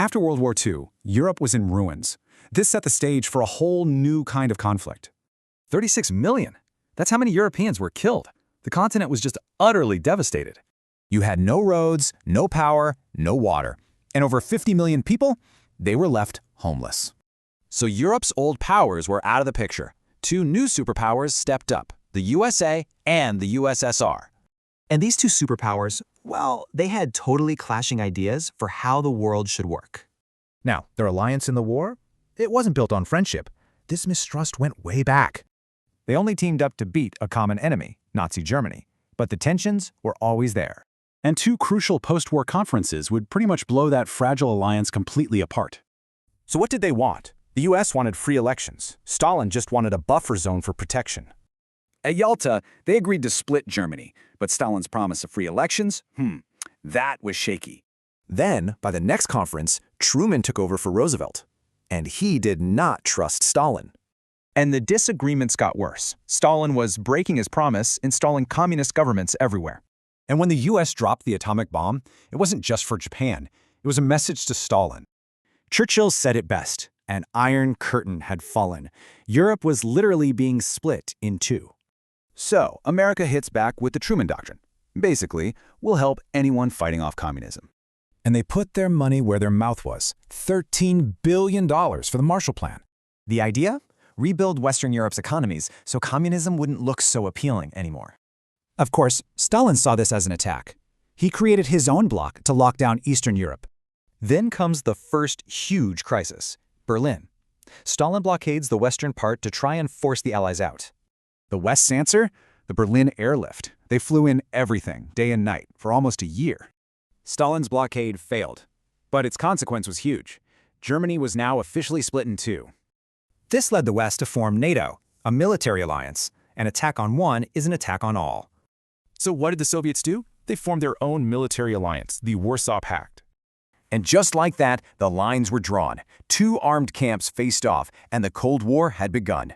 After World War II, Europe was in ruins. This set the stage for a whole new kind of conflict. 36 million. That's how many Europeans were killed. The continent was just utterly devastated. You had no roads, no power, no water. And over 50 million people, they were left homeless. So Europe's old powers were out of the picture. Two new superpowers stepped up, the USA and the USSR. And these two superpowers, well, they had totally clashing ideas for how the world should work. Now, their alliance in the war? It wasn't built on friendship. This mistrust went way back. They only teamed up to beat a common enemy, Nazi Germany. But the tensions were always there. And two crucial post-war conferences would pretty much blow that fragile alliance completely apart. So what did they want? The US wanted free elections. Stalin just wanted a buffer zone for protection. At Yalta, they agreed to split Germany, but Stalin's promise of free elections? That was shaky. Then, by the next conference, Truman took over for Roosevelt. And he did not trust Stalin. And the disagreements got worse. Stalin was breaking his promise, installing communist governments everywhere. And when the US dropped the atomic bomb, it wasn't just for Japan. It was a message to Stalin. Churchill said it best: an iron curtain had fallen. Europe was literally being split in two. So, America hits back with the Truman Doctrine. Basically, we'll help anyone fighting off communism. And they put their money where their mouth was. $13 billion for the Marshall Plan. The idea? Rebuild Western Europe's economies so communism wouldn't look so appealing anymore. Of course, Stalin saw this as an attack. He created his own bloc to lock down Eastern Europe. Then comes the first huge crisis, Berlin. Stalin blockades the western part to try and force the Allies out. The West's answer? The Berlin airlift. They flew in everything, day and night, for almost a year. Stalin's blockade failed, but its consequence was huge. Germany was now officially split in two. This led the West to form NATO, a military alliance. An attack on one is an attack on all. So what did the Soviets do? They formed their own military alliance, the Warsaw Pact. And just like that, the lines were drawn. Two armed camps faced off, and the Cold War had begun.